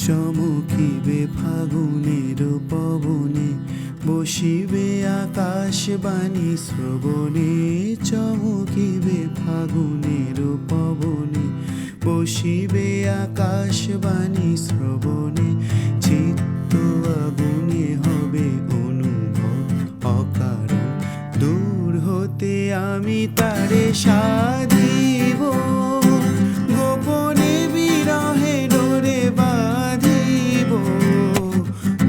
চমকিবে ফাগুনের পবনে, বসিবে আকাশবাণী শ্রবণে। চমকিবে ফাগুনের পবনে, বসিবে আকাশবাণী শ্রবণে। চিত্ত আগুনে হবে অনুভব অকারণ, দূর হতে আমি তারে সাধিব। গোপনে বিরহে ডোরে বাঁধিব,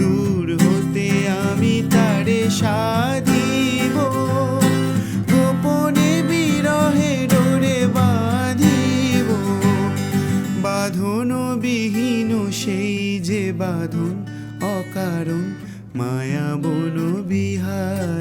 দূর হতে আমি তারে সাধিব। গোপনে বিরহে ডোরে বাঁধিব, বাঁধন বিহীন সেই যে বাঁধন অকারণ, মায়া বন বিহার।